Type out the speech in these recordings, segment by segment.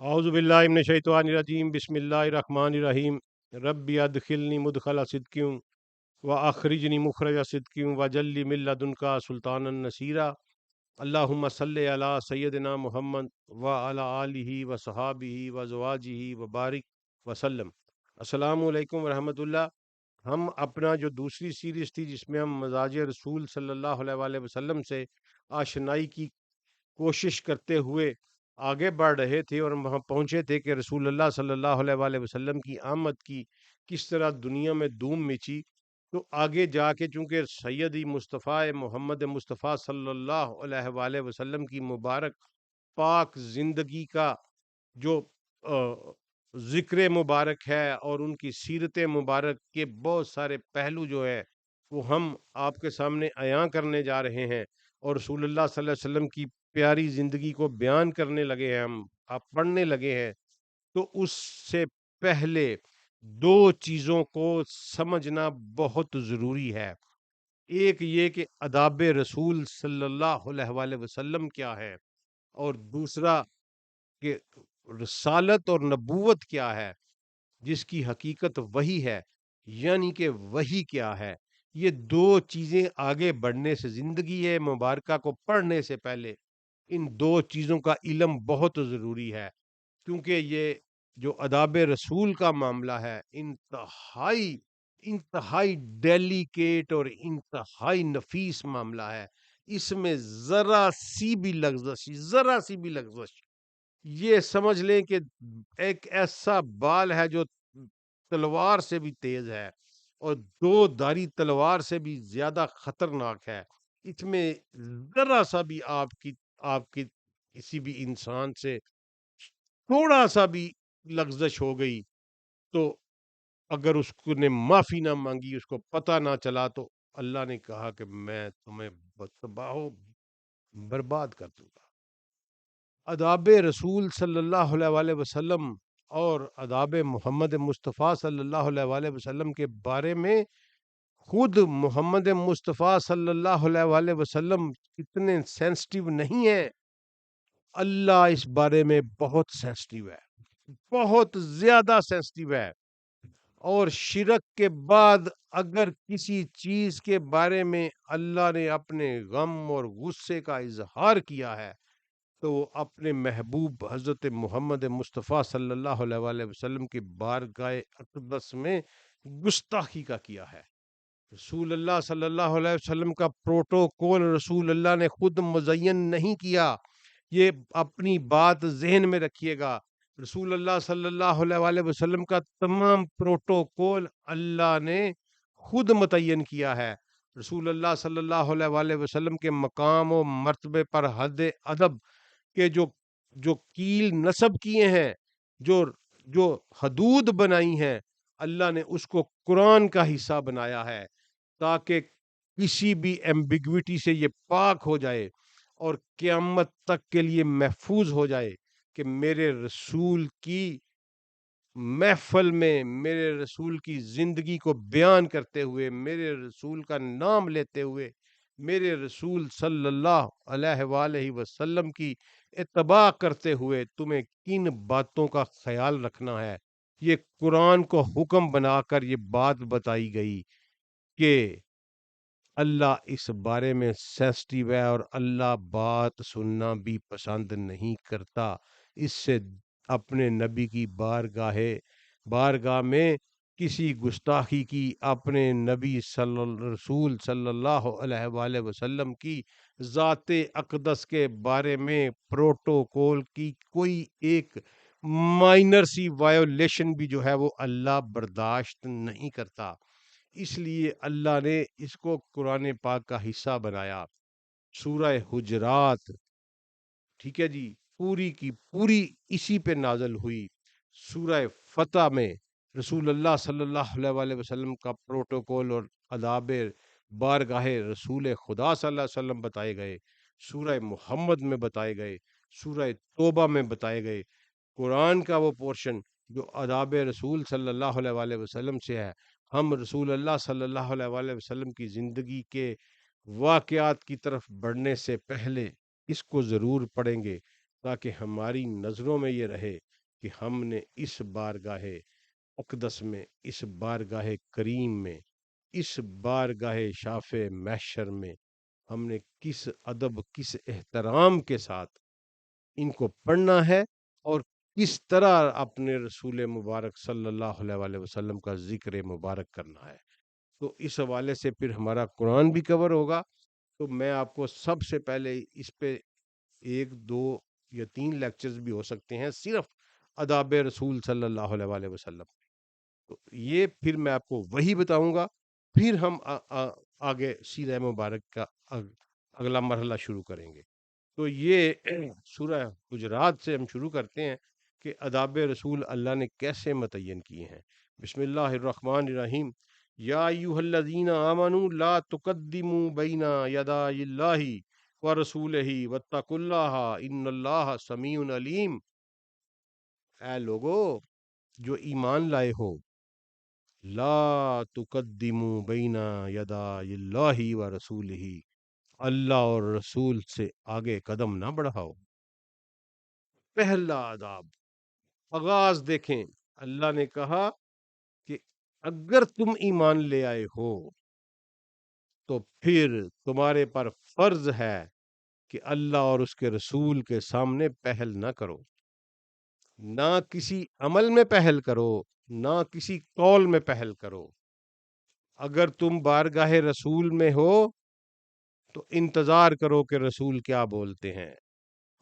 اعوذ باللہ من الشیطان الرجیم بسم اللہ الرحمن الرحیم ربی ادخلنی مدخل صدق واخرجنی مخرج صدق وجل من لدنک سلطانا نصیرا اللہم صلی علی سیدنا محمد وعلی آلہ وصحابہ وازواجہ وبارک وسلم۔ السلام علیکم ورحمۃ اللہ۔ ہم اپنا جو دوسری سیریز تھی جس میں ہم مزاج رسول صلی اللہ علیہ وآلہ وسلم سے آشنائی کی کوشش کرتے ہوئے آگے بڑھ رہے تھے، اور ہم وہاں پہنچے تھے کہ رسول اللہ صلی اللہ علیہ وآلہ وسلم کی آمد کی کس طرح دنیا میں دھوم مچی۔ تو آگے جا کے چونکہ سیدی مصطفیٰ محمد مصطفیٰ صلی اللہ علیہ وآلہ وسلم کی مبارک پاک زندگی کا جو ذکر مبارک ہے اور ان کی سیرت مبارک کے بہت سارے پہلو جو ہے وہ ہم آپ کے سامنے عیاں کرنے جا رہے ہیں، اور رسول اللہ صلی اللہ علیہ وسلم کی پیاری زندگی کو بیان کرنے لگے ہیں، ہم آپ پڑھنے لگے ہیں۔ تو اس سے پہلے دو چیزوں کو سمجھنا بہت ضروری ہے۔ ایک یہ کہ آداب رسول صلی اللہ علیہ وآلہ وسلم کیا ہے، اور دوسرا کہ رسالت اور نبوت کیا ہے، جس کی حقیقت وہی ہے، یعنی کہ وہی کیا ہے۔ یہ دو چیزیں آگے بڑھنے سے، زندگی مبارکہ کو پڑھنے سے پہلے ان دو چیزوں کا علم بہت ضروری ہے، کیونکہ یہ جو آداب رسول کا معاملہ ہے انتہائی ڈیلیکیٹ اور انتہائی نفیس معاملہ ہے۔ اس میں ذرا سی بھی لغزش یہ سمجھ لیں کہ ایک ایسا بال ہے جو تلوار سے بھی تیز ہے اور دو دھاری تلوار سے بھی زیادہ خطرناک ہے۔ اس میں ذرا سا بھی آپ کی کسی بھی انسان سے تھوڑا سا بھی لغزش ہو گئی، تو اگر اس نے معافی نہ مانگی، اس کو پتہ نہ چلا، تو اللہ نے کہا کہ میں تمہیں تباہ و برباد کر دوں گا۔ آداب رسول صلی اللہ علیہ وآلہ وسلم اور آداب محمد مصطفیٰ صلی اللہ علیہ وآلہ وسلم کے بارے میں خود محمد مصطفیٰ صلی اللہ علیہ وآلہ وسلم اتنے سینسٹیو نہیں ہیں، اللہ اس بارے میں بہت سینسٹیو ہے، بہت زیادہ سینسٹیو ہے۔ اور شرک کے بعد اگر کسی چیز کے بارے میں اللہ نے اپنے غم اور غصے کا اظہار کیا ہے تو وہ اپنے محبوب حضرت محمد مصطفیٰ صلی اللہ علیہ وآلہ وسلم کی بارگاہ اقدس میں گستاخی کا کیا ہے۔ رسول اللہ صلی اللہ علیہ وسلم کا پروٹوکول رسول اللہ نے خود مزین نہیں کیا، یہ اپنی بات ذہن میں رکھیے گا۔ رسول اللہ صلی اللہ علیہ وآلہ وسلم کا تمام پروٹوکول اللہ نے خود متعین کیا ہے۔ رسول اللہ صلی اللہ علیہ وآلہ وسلم کے مقام و مرتبے پر حد ادب کہ جو کیل نصب کیے ہیں، جو جو حدود بنائی ہیں، اللہ نے اس کو قرآن کا حصہ بنایا ہے تاکہ کسی بھی ایمبیگوٹی سے یہ پاک ہو جائے اور قیامت تک کے لیے محفوظ ہو جائے کہ میرے رسول کی محفل میں، میرے رسول کی زندگی کو بیان کرتے ہوئے، میرے رسول کا نام لیتے ہوئے، میرے رسول صلی اللہ علیہ وآلہ وسلم کی اتباع کرتے ہوئے تمہیں کن باتوں کا خیال رکھنا ہے۔ یہ قرآن کو حکم بنا کر یہ بات بتائی گئی کہ اللہ اس بارے میں سینسٹیو ہے، اور اللہ بات سننا بھی پسند نہیں کرتا۔ اس سے اپنے نبی کی بارگاہ میں کسی گستاخی کی، اپنے نبی رسول صلی اللہ علیہ وآلہ وسلم کی ذات اقدس کے بارے میں پروٹوکول کی کوئی ایک مائنر سی وائیولیشن بھی جو ہے وہ اللہ برداشت نہیں کرتا۔ اس لیے اللہ نے اس کو قرآن پاک کا حصہ بنایا۔ سورہ حجرات، ٹھیک ہے جی، پوری کی پوری اسی پہ نازل ہوئی۔ سورہ فتح میں رسول اللہ صلی اللہ علیہ وآلہ وسلم کا پروٹوکول اور آداب بارگاہ رسول خدا صلی اللہ علیہ وسلم بتائے گئے، سورہ محمد میں بتائے گئے، سورہ توبہ میں بتائے گئے۔ قرآن کا وہ پورشن جو آداب رسول صلی اللہ علیہ وآلہ وسلم سے ہے، ہم رسول اللہ صلی اللہ علیہ وآلہ وسلم کی زندگی کے واقعات کی طرف بڑھنے سے پہلے اس کو ضرور پڑھیں گے تاکہ ہماری نظروں میں یہ رہے کہ ہم نے اس بارگاہ اقدس میں، اس بارگاہ کریم میں، اس بارگاہ شاف محشر میں ہم نے کس ادب، کس احترام کے ساتھ ان کو پڑھنا ہے، اور کس طرح اپنے رسول مبارک صلی اللہ علیہ وآلہ وسلم کا ذکر مبارک کرنا ہے۔ تو اس حوالے سے پھر ہمارا قرآن بھی کور ہوگا۔ تو میں آپ کو سب سے پہلے اس پہ ایک دو یا تین لیکچرز بھی ہو سکتے ہیں صرف آداب رسول صلی اللہ علیہ وآلہ وسلم۔ تو یہ پھر میں آپ کو وہی بتاؤں گا، پھر ہم آگے سیرہ مبارک کا اگلا مرحلہ شروع کریں گے۔ تو یہ سورہ حجرات سے ہم شروع کرتے ہیں کہ آداب رسول اللہ نے کیسے متعین کیے ہیں۔ بسم اللہ الرحمن الرحیم۔ یا ایھا الذین آمنوا لا تقدموا بین یدی اللہ ورسولہ واتقوا اللہ ان اللہ سمیع علیم۔ اے لوگو جو ایمان لائے ہو، لا تقدموا بین یدی اللہ ورسولہ، اللہ اور رسول سے آگے قدم نہ بڑھاؤ۔ پہلا آداب، آغاز دیکھیں، اللہ نے کہا کہ اگر تم ایمان لے آئے ہو تو پھر تمہارے پر فرض ہے کہ اللہ اور اس کے رسول کے سامنے پہل نہ کرو، نہ کسی عمل میں پہل کرو، نہ کسی قول میں پہل کرو۔ اگر تم بارگاہ رسول میں ہو تو انتظار کرو کہ رسول کیا بولتے ہیں،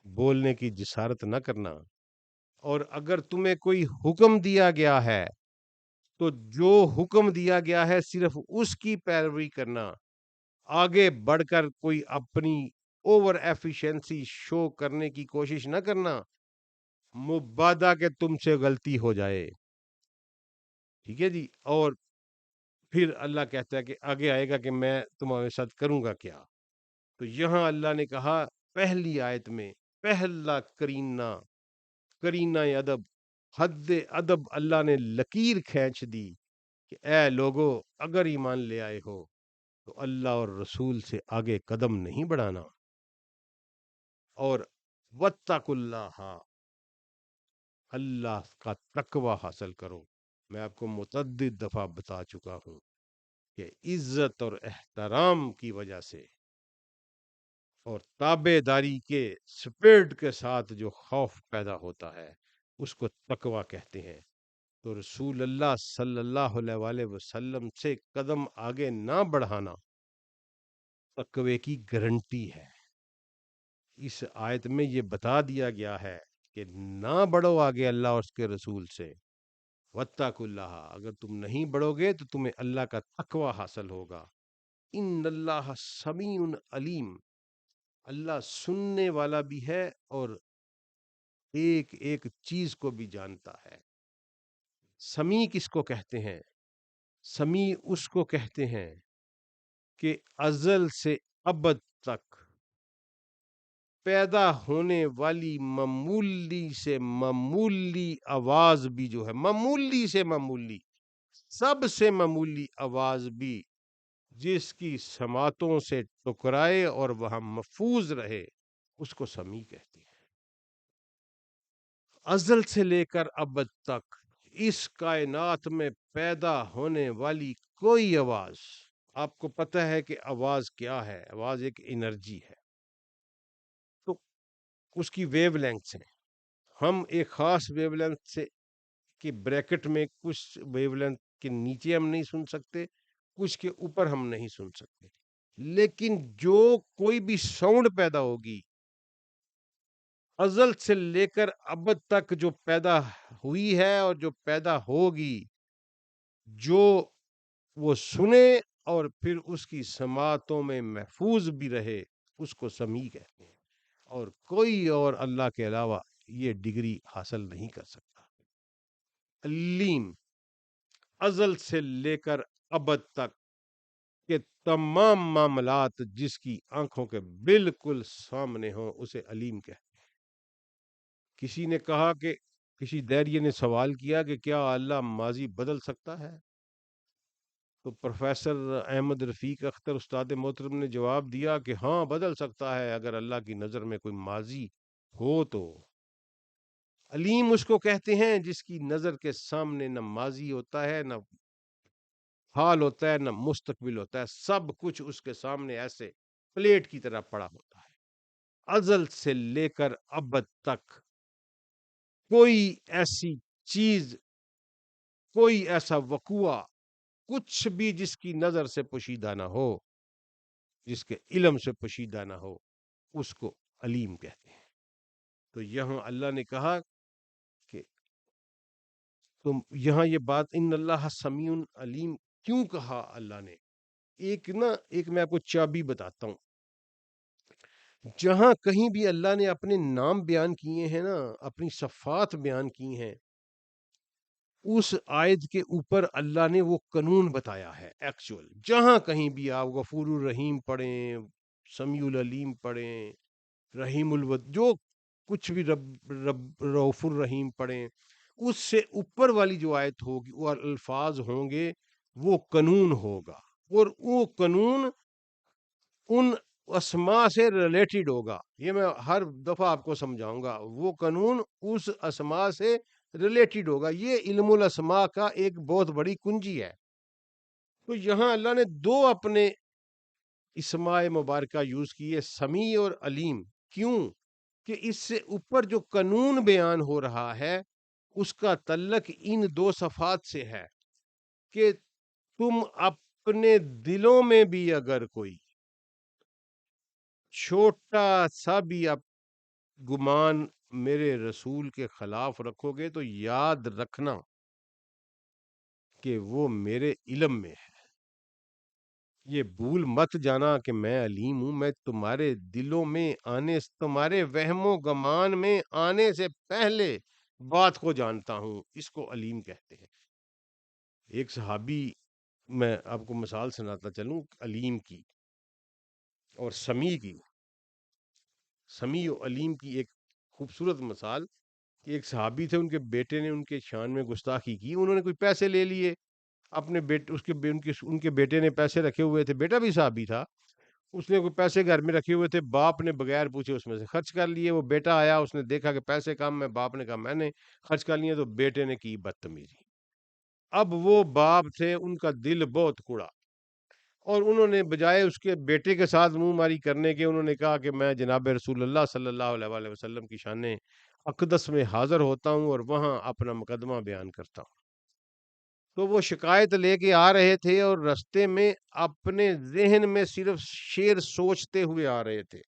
بولنے کی جسارت نہ کرنا۔ اور اگر تمہیں کوئی حکم دیا گیا ہے تو جو حکم دیا گیا ہے صرف اس کی پیروی کرنا، آگے بڑھ کر کوئی اپنی اوور ایفیشنسی شو کرنے کی کوشش نہ کرنا، مبادا کہ تم سے غلطی ہو جائے۔ ٹھیک ہے جی۔ اور پھر اللہ کہتا ہے کہ آگے آئے گا کہ میں تمہارے ساتھ کروں گا کیا۔ تو یہاں اللہ نے کہا پہلی آیت میں پہلا کرینہ ادب، حد ادب اللہ نے لکیر کھینچ دی کہ اے لوگو اگر ایمان لے آئے ہو تو اللہ اور رسول سے آگے قدم نہیں بڑھانا، اور واتقوا اللہ، اللہ کا تقوی حاصل کرو۔ میں آپ کو متعدد دفعہ بتا چکا ہوں کہ عزت اور احترام کی وجہ سے اور تابع داری کے سپرٹ کے ساتھ جو خوف پیدا ہوتا ہے اس کو تقوی کہتے ہیں۔ تو رسول اللہ صلی اللہ علیہ وآلہ وسلم سے قدم آگے نہ بڑھانا تقوی کی گارنٹی ہے۔ اس آیت میں یہ بتا دیا گیا ہے کہ نہ بڑھو آگے اللہ اور اس کے رسول سے، واتقوا اللہ، اگر تم نہیں بڑھو گے تو تمہیں اللہ کا تقوی حاصل ہوگا۔ ان اللہ سمیع علیم، اللہ سننے والا بھی ہے اور ایک ایک چیز کو بھی جانتا ہے۔ سمیع کس کو کہتے ہیں؟ سمیع اس کو کہتے ہیں کہ ازل سے ابد تک پیدا ہونے والی معمولی سے معمولی آواز بھی جو ہے، معمولی سے معمولی، سب سے معمولی آواز بھی جس کی سماعتوں سے ٹکرائے اور وہاں محفوظ رہے، اس کو سمیع کہتے ہیں۔ ازل سے لے کر ابد تک اس کائنات میں پیدا ہونے والی کوئی آواز، آپ کو پتہ ہے کہ آواز کیا ہے؟ آواز ایک انرجی ہے، تو اس کی ویو لینگتھ ہیں۔ ہم ایک خاص ویو لینتھ سے کے بریکٹ میں کچھ ویو لینتھ کے نیچے ہم نہیں سن سکتے، کچھ کے اوپر ہم نہیں سن سکتے، لیکن جو کوئی بھی ساؤنڈ پیدا ہوگی ازل سے لے کر ابد تک جو پیدا ہوئی ہے اور جو پیدا ہوگی، جو وہ سنے اور پھر اس کی سماعتوں میں محفوظ بھی رہے، اس کو سمیع کہتے ہیں۔ اور کوئی اور اللہ کے علاوہ یہ ڈگری حاصل نہیں کر سکتا۔ علیم، ازل سے لے کر ابد تک کے تمام معاملات جس کی آنکھوں کے بالکل سامنے ہوں اسے علیم کہتے ہیں۔ کسی نے کہا کہ کسی داریے نے سوال کیا کہ کیا اللہ ماضی بدل سکتا ہے؟ تو پروفیسر احمد رفیق اختر استاد محترم نے جواب دیا کہ ہاں بدل سکتا ہے، اگر اللہ کی نظر میں کوئی ماضی ہو تو علیم اس کو کہتے ہیں جس کی نظر کے سامنے نہ ماضی ہوتا ہے، نہ حال ہوتا ہے، نہ مستقبل ہوتا ہے، سب کچھ اس کے سامنے ایسے پلیٹ کی طرح پڑا ہوتا ہے، ازل سے لے کر ابد تک کوئی ایسی چیز، کوئی ایسا وقوع، کچھ بھی جس کی نظر سے پوشیدہ نہ ہو، جس کے علم سے پوشیدہ نہ ہو، اس کو علیم کہتے ہیں۔ تو یہاں اللہ نے کہا کہ تم یہاں یہ بات ان اللہ سمیع علیم کیوں کہا اللہ نے؟ ایک میں آپ کو چابی بتاتا ہوں، جہاں کہیں بھی اللہ نے اپنے نام بیان کیے ہیں نا، اپنی صفات بیان کی ہیں، اس آیت کے اوپر اللہ نے وہ قانون بتایا ہے ایکچوئل۔ جہاں کہیں بھی آپ غفور الرحیم پڑھیں، سمیع العلیم پڑھیں، رحیم الود، جو کچھ بھی رب رؤوف الرحیم پڑھیں، اس سے اوپر والی جو آیت ہوگی، وہ الفاظ ہوں گے، وہ قانون ہوگا، اور وہ قانون ان اسما سے ریلیٹڈ ہوگا۔ یہ میں ہر دفعہ آپ کو سمجھاؤں گا، وہ قانون اس اسما سے ریلیٹڈ ہوگا۔ یہ علم الاسماء کا ایک بہت بڑی کنجی ہے۔ تو یہاں اللہ نے دو اپنے اسماء مبارکہ یوز کیے، سمیع اور علیم۔ کیوں؟ کہ اس سے اوپر جو قانون بیان ہو رہا ہے، اس کا تعلق ان دو صفات سے ہے کہ تم اپنے دلوں میں بھی اگر کوئی چھوٹا سا بھی گمان میرے رسول کے خلاف رکھو گے، تو یاد رکھنا کہ وہ میرے علم میں ہے۔ یہ بھول مت جانا کہ میں علیم ہوں، میں تمہارے دلوں میں آنے، تمہارے وہم و گمان میں آنے سے پہلے بات کو جانتا ہوں۔ اس کو علیم کہتے ہیں۔ ایک صحابی، میں آپ کو مثال سناتا چلوں علیم کی اور سمیع کی، سمیع و علیم کی ایک خوبصورت مثال۔ ایک صحابی تھے، ان کے بیٹے نے ان کے شان میں گستاخی کی، انہوں نے کوئی پیسے لے لیے اپنے بیٹے، ان کے بیٹے نے پیسے رکھے ہوئے تھے، بیٹا بھی صحابی تھا، اس نے کوئی پیسے گھر میں رکھے ہوئے تھے، باپ نے بغیر پوچھے اس میں سے خرچ کر لیے۔ وہ بیٹا آیا، اس نے دیکھا کہ پیسے کم ہے، باپ نے کہا میں نے خرچ کر لیے، تو بیٹے نے کی بدتمیزی۔ اب وہ باپ تھے، ان کا دل بہت کڑا، اور انہوں نے بجائے اس کے بیٹے کے ساتھ منہ ماری کرنے کے، انہوں نے کہا کہ میں جناب رسول اللہ صلی اللہ علیہ وآلہ وسلم کی شان اقدس میں حاضر ہوتا ہوں اور وہاں اپنا مقدمہ بیان کرتا ہوں۔ تو وہ شکایت لے کے آ رہے تھے، اور رستے میں اپنے ذہن میں صرف شعر سوچتے ہوئے آ رہے تھے۔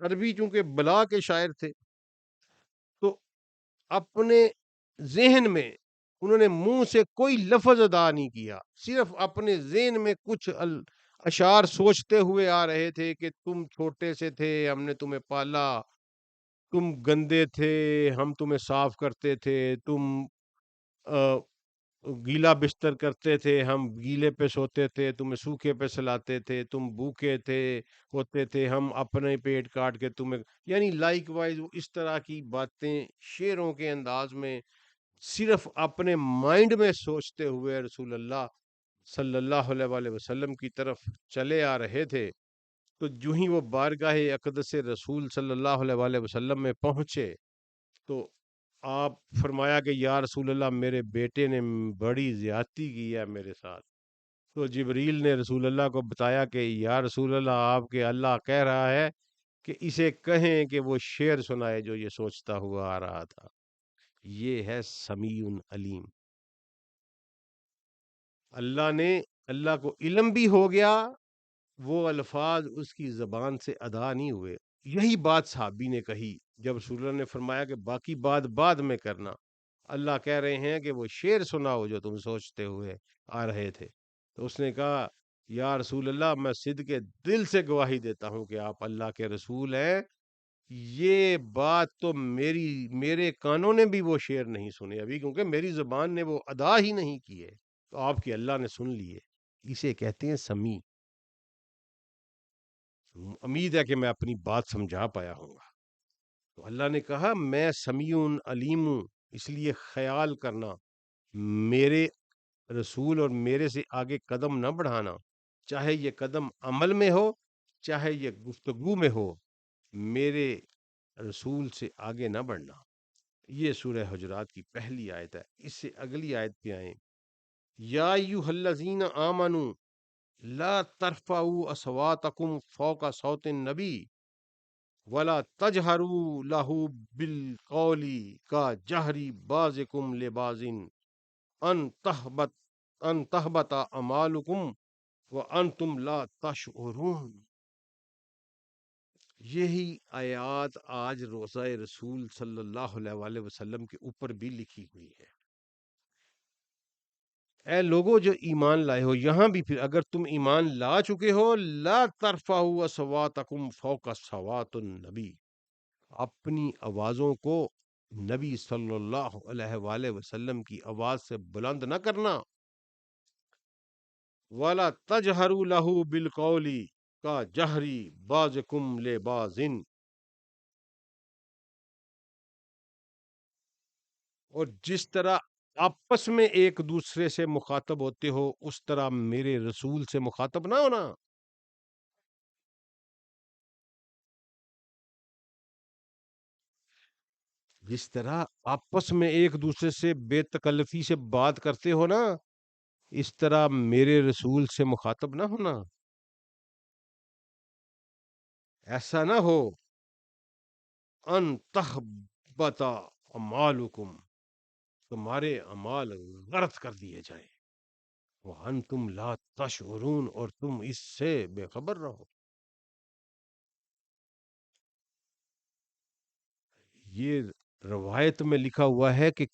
عربی چونکہ بلا کے شاعر تھے، تو اپنے ذہن میں انہوں نے منہ سے کوئی لفظ ادا نہیں کیا، صرف اپنے ذہن میں کچھ اشعار سوچتے ہوئے آ رہے تھے کہ تم چھوٹے سے تھے، ہم نے تمہیں پالا، تم گندے تھے، ہم تمہیں صاف کرتے تھے، تم گیلا بستر کرتے تھے، ہم گیلے پہ سوتے تھے، تمہیں سوکھے پہ سلاتے تھے، تم بھوکے تھے ہوتے تھے، ہم اپنے پیٹ کاٹ کے تمہیں، یعنی لائک وائز اس طرح کی باتیں شعروں کے انداز میں صرف اپنے مائنڈ میں سوچتے ہوئے رسول اللہ صلی اللہ علیہ وآلہ وسلم کی طرف چلے آ رہے تھے۔ تو جو ہی وہ بارگاہ اقدس رسول صلی اللہ علیہ وآلہ وسلم میں پہنچے، تو آپ فرمایا کہ یا رسول اللہ، میرے بیٹے نے بڑی زیادتی کی ہے میرے ساتھ۔ تو جبریل نے رسول اللہ کو بتایا کہ یا رسول اللہ، آپ کے اللہ کہہ رہا ہے کہ اسے کہیں کہ وہ شعر سنائے جو یہ سوچتا ہوا آ رہا تھا۔ یہ ہے سمیع علیم۔ اللہ کو علم بھی ہو گیا، وہ الفاظ اس کی زبان سے ادا نہیں ہوئے۔ یہی بات صحابی نے کہی جب رسول اللہ نے فرمایا کہ باقی بات بعد میں کرنا، اللہ کہہ رہے ہیں کہ وہ شعر سناؤ جو تم سوچتے ہوئے آ رہے تھے۔ تو اس نے کہا یا رسول اللہ، میں صدق کے دل سے گواہی دیتا ہوں کہ آپ اللہ کے رسول ہیں۔ یہ بات تو میرے کانوں نے بھی وہ شعر نہیں سنے ابھی، کیونکہ میری زبان نے وہ ادا ہی نہیں کیے، تو آپ کی اللہ نے سن لیے۔ اسے کہتے ہیں سمیع۔ امید ہے کہ میں اپنی بات سمجھا پایا ہوں گا۔ تو اللہ نے کہا میں سمیع علیم ہوں، اس لیے خیال کرنا، میرے رسول اور میرے سے آگے قدم نہ بڑھانا، چاہے یہ قدم عمل میں ہو، چاہے یہ گفتگو میں ہو، میرے رسول سے آگے نہ بڑھنا۔ یہ سورہ حجرات کی پہلی آیت ہے۔ اس سے اگلی آیت پہ آئیں، یا ایھا الذین آمنوا لا ترفعوا اصواتکم فوق صوت النبی ولا تجہروا لہ بالقول کجہر بعضکم لبعض ان تحبط اعمالکم وانتم لا تشعرون۔ یہی آیات آج روزہ رسول صلی اللہ علیہ وآلہ وسلم کے اوپر بھی لکھی ہوئی ہے۔ اے لوگوں جو ایمان لائے ہو، یہاں بھی پھر اگر تم ایمان لا چکے ہو، لا ترفعوا اصواتکم فوق صوات النبی، اپنی آوازوں کو نبی صلی اللہ علیہ وآلہ وسلم کی آواز سے بلند نہ کرنا، وَلَا تَجْهَرُوا لَهُ بِالْقَوْلِ كَجَهْرِ بَعْضِكُمْ لِبَعْضٍ، اور جس طرح آپس میں ایک دوسرے سے مخاطب ہوتے ہو اس طرح میرے رسول سے مخاطب نہ ہونا۔ جس طرح آپس میں ایک دوسرے سے بے تکلفی سے بات کرتے ہو نا، اس طرح میرے رسول سے مخاطب نہ ہونا۔ ایسا نہ ہو ان تحبط اعمالکم، تمہارے اعمال غلط کر دیے جائیں، وانتم لا تشعرون، اور تم اس سے بے خبر رہو۔ یہ روایت میں لکھا ہوا ہے کہ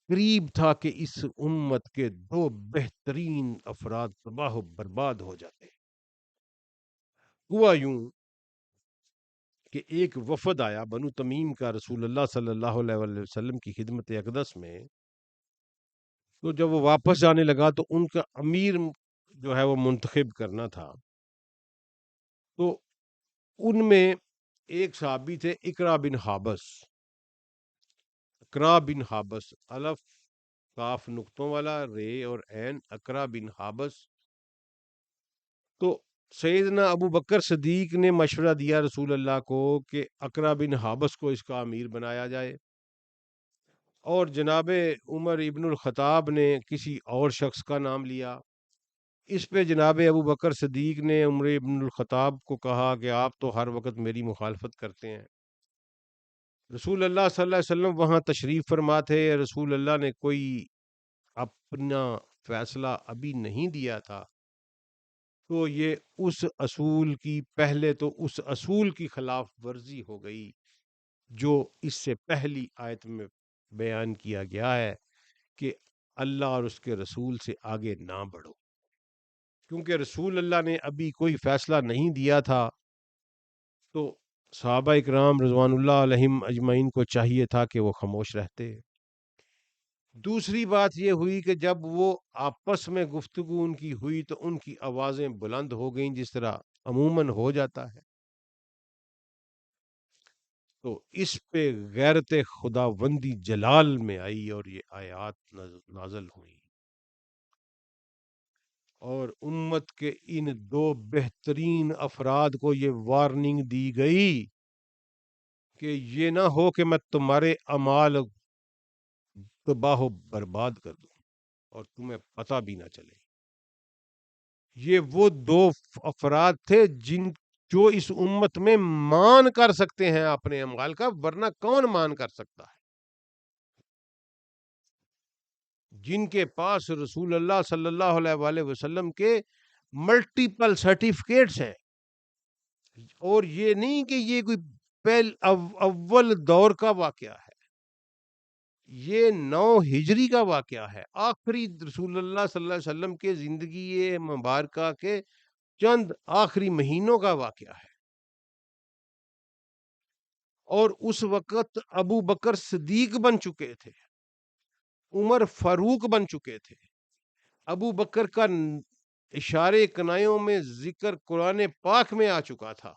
قریب تھا کہ اس امت کے دو بہترین افراد تباہ و برباد ہو جاتے۔ ہوا یوں کہ ایک وفد آیا بنو تمیم کا رسول اللہ صلی اللہ علیہ وآلہ وسلم کی خدمت اقدس میں، تو جب وہ واپس جانے لگا تو ان کا امیر جو ہے وہ منتخب کرنا تھا، تو ان میں ایک صحابی تھے اقرا بن حابس، اقرا بن حابس، الف کاف نقطوں والا رے اور عین، اقرا بن حابس۔ تو سیدنا ابو بکر صدیق نے مشورہ دیا رسول اللہ کو کہ اقرا بن حابس کو اس کا امیر بنایا جائے، اور جناب عمر ابن الخطاب نے کسی اور شخص کا نام لیا۔ اس پہ جناب ابو بکر صدیق نے عمر ابن الخطاب کو کہا کہ آپ تو ہر وقت میری مخالفت کرتے ہیں۔ رسول اللہ صلی اللہ علیہ وسلم وہاں تشریف فرما تھے، رسول اللہ نے کوئی اپنا فیصلہ ابھی نہیں دیا تھا، تو یہ پہلے تو اس اصول کی خلاف ورزی ہو گئی جو اس سے پہلی آیت میں بیان کیا گیا ہے کہ اللہ اور اس کے رسول سے آگے نہ بڑھو، کیونکہ رسول اللہ نے ابھی کوئی فیصلہ نہیں دیا تھا، تو صحابہ اکرام رضوان اللہ علیہم اجمعین کو چاہیے تھا کہ وہ خاموش رہتے۔ دوسری بات یہ ہوئی کہ جب وہ آپس میں گفتگو ان کی ہوئی تو ان کی آوازیں بلند ہو گئیں، جس طرح عموماً ہو جاتا ہے، تو اس پہ غیرت خداوندی جلال میں آئی اور یہ آیات نازل ہوئی، اور امت کے ان دو بہترین افراد کو یہ وارننگ دی گئی کہ یہ نہ ہو کہ میں تمہارے اعمال تباہ و برباد کر دوں اور تمہیں پتہ بھی نہ چلے۔ یہ وہ دو افراد تھے جو اس امت میں مان کر سکتے ہیں اپنے اعمال کا، ورنہ کون مان کر سکتا ہے؟ جن کے پاس رسول اللہ صلی اللہ علیہ وآلہ وسلم کے ملٹیپل سرٹیفکیٹس ہیں، اور یہ نہیں کہ یہ کوئی اول دور کا واقعہ ہے، یہ 9 ہجری کا واقعہ ہے، آخری رسول اللہ صلی اللہ علیہ وسلم کے زندگی مبارکہ کے چند آخری مہینوں کا واقعہ ہے، اور اس وقت ابو بکر صدیق بن چکے تھے، عمر فاروق بن چکے تھے، ابو بکر کا اشارے کنایوں میں ذکر قرآن پاک میں آ چکا تھا،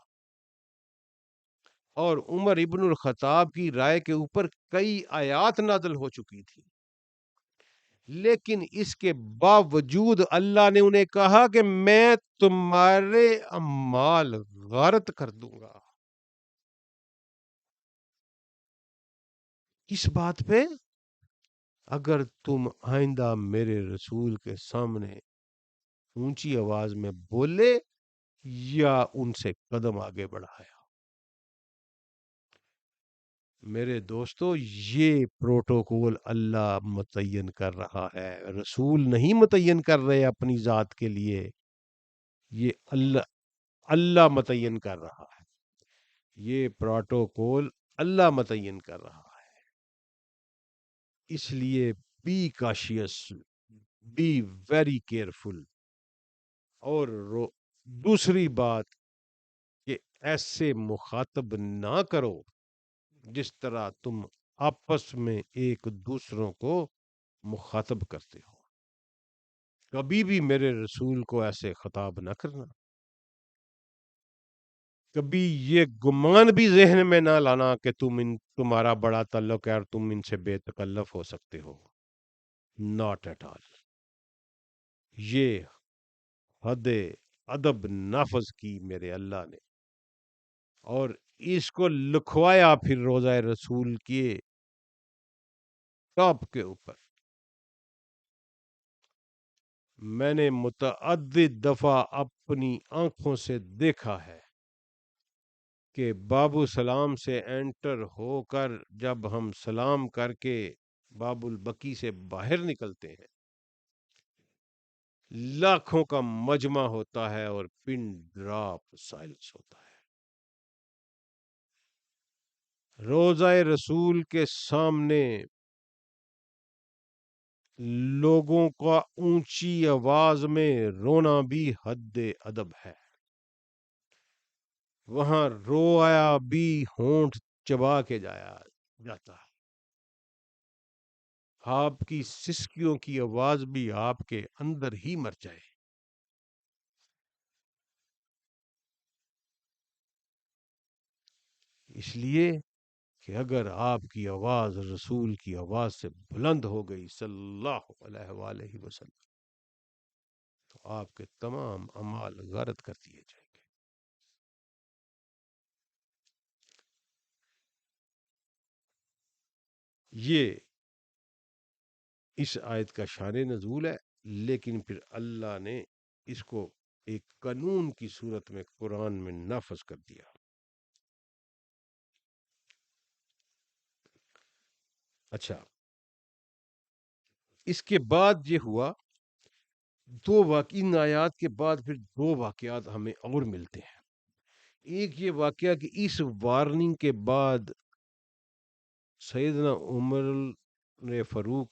اور عمر ابن الخطاب کی رائے کے اوپر کئی آیات نازل ہو چکی تھی، لیکن اس کے باوجود اللہ نے انہیں کہا کہ میں تمہارے اعمال غارت کر دوں گا۔ کس بات پہ؟ اگر تم آئندہ میرے رسول کے سامنے اونچی آواز میں بولے یا ان سے قدم آگے بڑھایا۔ میرے دوستو، یہ پروٹوکول اللہ متعین کر رہا ہے، رسول نہیں متعین کر رہے اپنی ذات کے لیے، یہ اللہ متعین کر رہا ہے، یہ پروٹوکول اللہ متعین کر رہا ہے۔ اس لیے be cautious, be very careful. اور دوسری بات کہ ایسے مخاطب نہ کرو جس طرح تم آپس میں ایک دوسروں کو مخاطب کرتے ہو۔ کبھی بھی میرے رسول کو ایسے خطاب نہ کرنا، کبھی یہ گمان بھی ذہن میں نہ لانا کہ تمہارا بڑا تعلق ہے اور تم ان سے بے تکلف ہو سکتے ہو، ناٹ ایٹ آل۔ یہ حد ادب نافذ کی میرے اللہ نے، اور اس کو لکھوایا پھر روزہ رسول کے ٹاپ کے اوپر۔ میں نے متعدد دفعہ اپنی آنکھوں سے دیکھا ہے کہ باب السلام سے انٹر ہو کر جب ہم سلام کر کے باب البکی سے باہر نکلتے ہیں، لاکھوں کا مجمع ہوتا ہے اور پن ڈراپ سائلنس ہوتا ہے۔ روزہ رسول کے سامنے لوگوں کا اونچی آواز میں رونا بھی حد ادب ہے۔ وہاں رویا بھی ہونٹ چبا کے جایا جاتا ہے۔ آپ کی سسکیوں کی آواز بھی آپ کے اندر ہی مر جائے۔ اس لیے کہ اگر آپ کی آواز رسول کی آواز سے بلند ہو گئی صلی اللہ علیہ وآلہ وسلم، تو آپ کے تمام اعمال غارت کر دیے جائیں گے۔ یہ اس آیت کا شان نزول ہے، لیکن پھر اللہ نے اس کو ایک قانون کی صورت میں قرآن میں نافذ کر دیا۔ اچھا، اس کے بعد یہ ہوا، ان آیات کے بعد پھر دو واقعات ہمیں اور ملتے ہیں۔ ایک یہ واقعہ کہ اس وارننگ کے بعد سیدنا عمر نے فاروق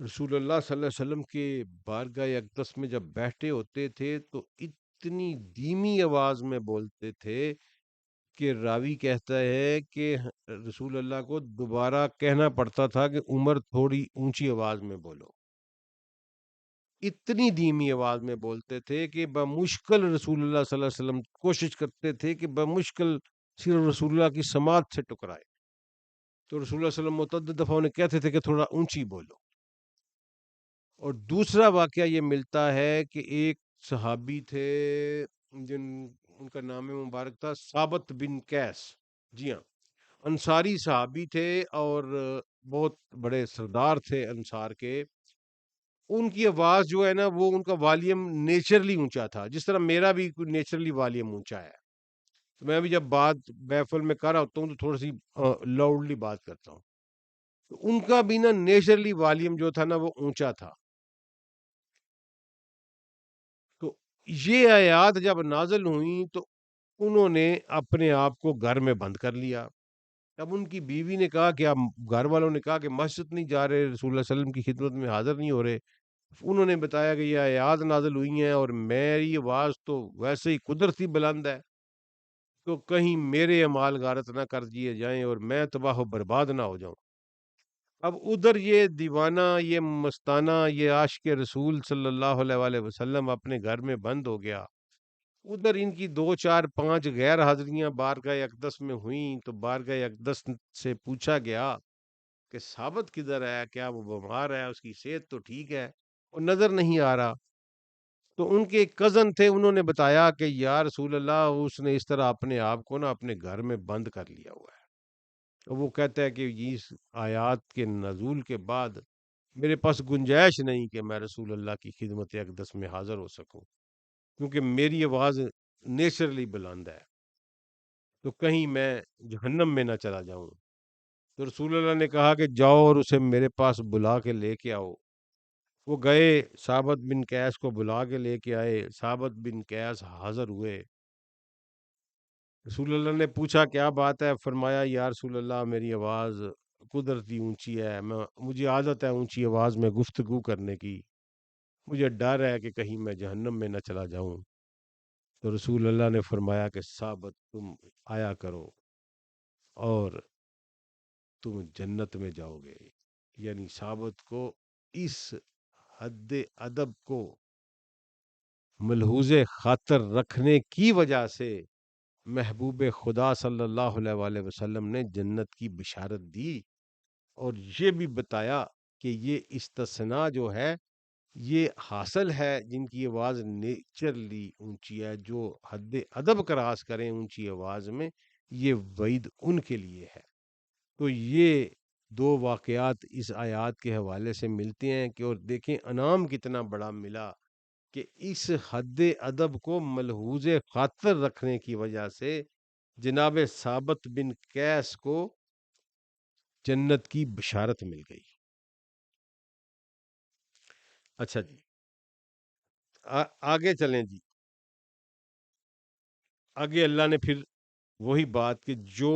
رسول اللہ صلی اللہ علیہ وسلم کے بارگاہ اقدس میں جب بیٹھے ہوتے تھے تو اتنی دھیمی آواز میں بولتے تھے کہ راوی کہتا ہے کہ رسول اللہ کو دوبارہ کہنا پڑتا تھا کہ عمر تھوڑی اونچی آواز میں بولو۔ اتنی دھیمی آواز میں بولتے تھے کہ بمشکل رسول اللہ صلی اللہ علیہ وسلم کوشش کرتے تھے کہ بمشکل صرف رسول اللہ کی سماعت سے ٹکرائے، تو رسول اللہ صلی اللہ علیہ وسلم متعدد دفعہ انہیں کہتے تھے کہ تھوڑا اونچی بولو۔ اور دوسرا واقعہ یہ ملتا ہے کہ ایک صحابی تھے ان کا نام مبارک تھا ثابت بن قیس، جی ہاں، انصاری صحابی تھے اور بہت بڑے سردار تھے انصار کے۔ ان کی آواز جو ہے نا، وہ ان کا والیم نیچرلی اونچا تھا، جس طرح میرا بھی نیچرلی والیم اونچا ہے۔ تو میں بھی جب بات محفل میں کر رہا ہوتا ہوں تو تھوڑی سی لاؤڈلی بات کرتا ہوں، تو ان کا بھی نا نیچرلی والیم جو تھا نا وہ اونچا تھا۔ تو یہ آیات جب نازل ہوئیں تو انہوں نے اپنے آپ کو گھر میں بند کر لیا۔ اب ان کی بیوی نے کہا کہ آپ، گھر والوں نے کہا کہ مسجد نہیں جا رہے، رسول اللہ صلی اللہ علیہ وسلم کی خدمت میں حاضر نہیں ہو رہے۔ انہوں نے بتایا کہ یہ آیات نازل ہوئی ہیں اور میری آواز تو ویسے ہی قدرتی بلند ہے، تو کہیں میرے اعمال غارت نہ کر دیے جائیں اور میں تباہ و برباد نہ ہو جاؤں۔ اب ادھر یہ دیوانہ، یہ مستانہ، یہ عاشق رسول صلی اللہ علیہ وآلہ وسلم اپنے گھر میں بند ہو گیا، ادھر ان کی 2 4 5 غیر حاضریاں بارگاہ اقدس میں ہوئیں، تو بارگاہ اقدس سے پوچھا گیا کہ ثابت کدھر ہے، کیا وہ بیمار ہے، اس کی صحت تو ٹھیک ہے، وہ نظر نہیں آ رہا۔ تو ان کے ایک کزن تھے، انہوں نے بتایا کہ یا رسول اللہ، اس نے اس طرح اپنے آپ کو نا اپنے گھر میں بند کر لیا ہوا ہے۔ وہ کہتا ہے کہ اس آیات کے نزول کے بعد میرے پاس گنجائش نہیں کہ میں رسول اللہ کی خدمت اقدس میں حاضر ہو سکوں، کیونکہ میری آواز نیچرلی بلند ہے، تو کہیں میں جہنم میں نہ چلا جاؤں۔ تو رسول اللہ نے کہا کہ جاؤ اور اسے میرے پاس بلا کے لے کے آؤ۔ وہ گئے، ثابت بن قیس کو بلا کے لے کے آئے، ثابت بن قیس حاضر ہوئے۔ رسول اللہ نے پوچھا کیا بات ہے؟ فرمایا یا رسول اللہ میری آواز قدرتی اونچی ہے، مجھے عادت ہے اونچی آواز میں گفتگو کرنے کی، مجھے ڈر ہے کہ کہیں میں جہنم میں نہ چلا جاؤں۔ تو رسول اللہ نے فرمایا کہ ثابت تم آیا کرو اور تم جنت میں جاؤ گے۔ یعنی ثابت کو اس حد ادب کو ملحوظ خاطر رکھنے کی وجہ سے محبوب خدا صلی اللہ علیہ وآلہ وسلم نے جنت کی بشارت دی، اور یہ بھی بتایا کہ یہ استثناء جو ہے یہ حاصل ہے جن کی آواز نیچرلی اونچی ہے، جو حد ادب کراس کریں اونچی آواز میں، یہ وعید ان کے لیے ہے۔ تو یہ دو واقعات اس آیات کے حوالے سے ملتے ہیں کہ اور دیکھیں انعام کتنا بڑا ملا کہ اس حد ادب کو ملحوظ خاطر رکھنے کی وجہ سے جناب ثابت بن قیس کو جنت کی بشارت مل گئی۔ اچھا جی، آگے چلیں جی۔ آگے اللہ نے پھر وہی بات کہ جو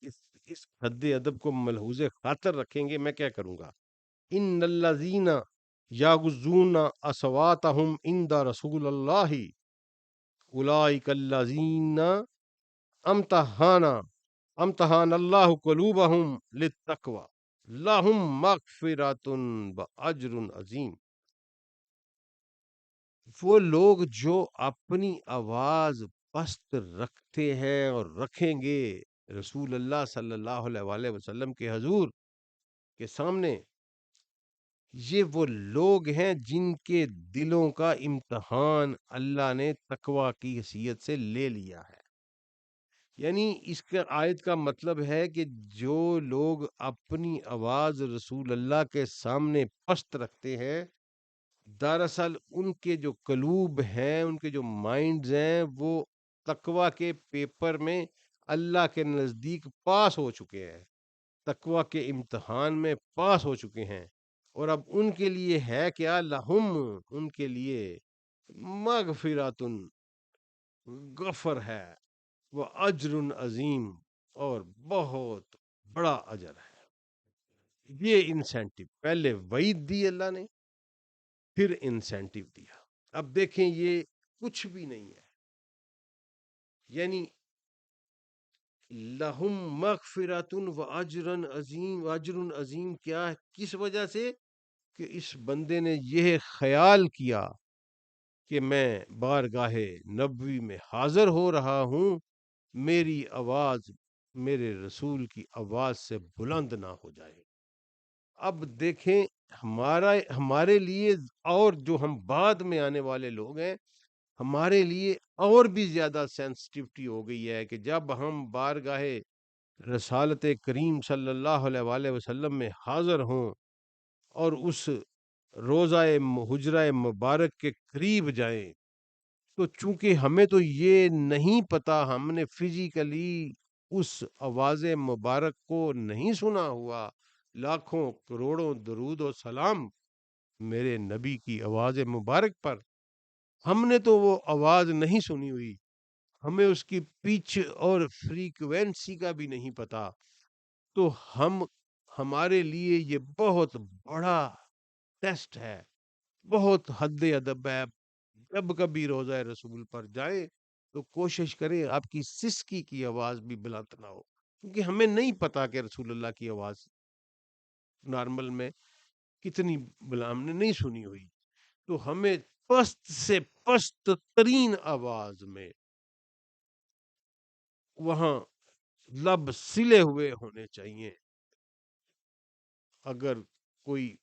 اس اس حد ادب کو ملحوظ خاطر رکھیں گے میں کیا کروں گا۔ ان الذین یغضون اصواتهم عند رسول اللہ اولئک الذین امتحانا امتحان اللہ قلوبہم للتقوی لہم مغفرۃ واجر عظیم۔ وہ لوگ جو اپنی آواز پست رکھتے ہیں اور رکھیں گے رسول اللہ صلی اللہ علیہ وآلہ وسلم کے حضور کے سامنے، یہ وہ لوگ ہیں جن کے دلوں کا امتحان اللہ نے تقوی کی حیثیت سے لے لیا ہے۔ یعنی اس کا آیت کا مطلب ہے کہ جو لوگ اپنی آواز رسول اللہ کے سامنے پست رکھتے ہیں، دراصل ان کے جو قلوب ہیں، ان کے جو مائنڈز ہیں، وہ تقوی کے پیپر میں اللہ کے نزدیک پاس ہو چکے ہیں، تقوی کے امتحان میں پاس ہو چکے ہیں، اور اب ان کے لیے ہے کیا؟ لہم، ان کے لیے مغفراتن، غفر ہے، وہ اجر عظیم، اور بہت بڑا اجر ہے۔ یہ انسینٹو پہلے وعید دی اللہ نے، پھر انسینٹو دیا۔ اب دیکھیں یہ کچھ بھی نہیں ہے، یعنی لہم مغفرۃ و اجر عظیم، اجر عظیم کیا ہے؟ کس وجہ سے؟ کہ اس بندے نے یہ خیال کیا کہ میں بارگاہ نبوی میں حاضر ہو رہا ہوں، میری آواز میرے رسول کی آواز سے بلند نہ ہو جائے۔ اب دیکھیں ہمارے لیے، اور جو ہم بعد میں آنے والے لوگ ہیں، ہمارے لیے اور بھی زیادہ سینسٹیوٹی ہو گئی ہے کہ جب ہم بارگاہ رسالت کریم صلی اللہ علیہ وآلہ وسلم میں حاضر ہوں اور اس روضہ حجرہ مبارک کے قریب جائیں، تو چونکہ ہمیں تو یہ نہیں پتا، ہم نے فزیکلی اس آواز مبارک کو نہیں سنا ہوا، لاکھوں کروڑوں درود و سلام میرے نبی کی آواز مبارک پر، ہم نے تو وہ آواز نہیں سنی ہوئی، ہمیں اس کی پچ اور فریکوینسی کا بھی نہیں پتا، تو ہمارے لیے یہ بہت بڑا ٹیسٹ ہے، بہت حد ادب ہے۔ جب کبھی روضہ رسول پر جائیں تو کوشش کریں آپ کی سسکی کی آواز بھی بلند نہ ہو، کیونکہ ہمیں نہیں پتا کہ رسول اللہ کی آواز نارمل میں کتنی بلند ہم نے نہیں سنی ہوئی، تو ہمیں پست سے پست ترین آواز میں وہاں لب سلے ہوئے ہونے چاہیے۔ اگر کوئی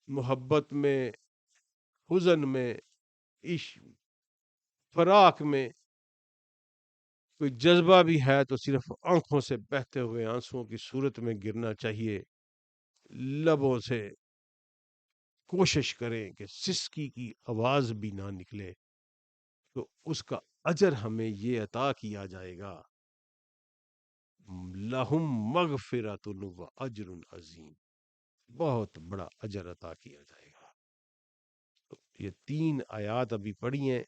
محبت میں، حزن میں، عشق، فراق میں کوئی جذبہ بھی ہے تو صرف آنکھوں سے بہتے ہوئے آنسوؤں کی صورت میں گرنا چاہیے، لبوں سے کوشش کریں کہ سسکی کی آواز بھی نہ نکلے، تو اس کا اجر ہمیں یہ عطا کیا جائے گا، لہم مغفرۃ و اجر عظیم، بہت بڑا اجر عطا کیا جائے گا۔ تو یہ 3 آیات ابھی پڑھی ہیں،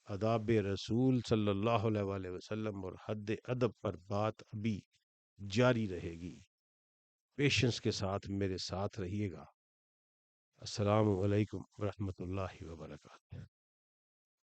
آداب رسول صلی اللہ علیہ وآلہ وسلم اور حد ادب پر بات ابھی جاری رہے گی، پیشنس کے ساتھ میرے ساتھ رہیے گا۔ السلام علیکم ورحمۃ اللہ وبرکاتہ۔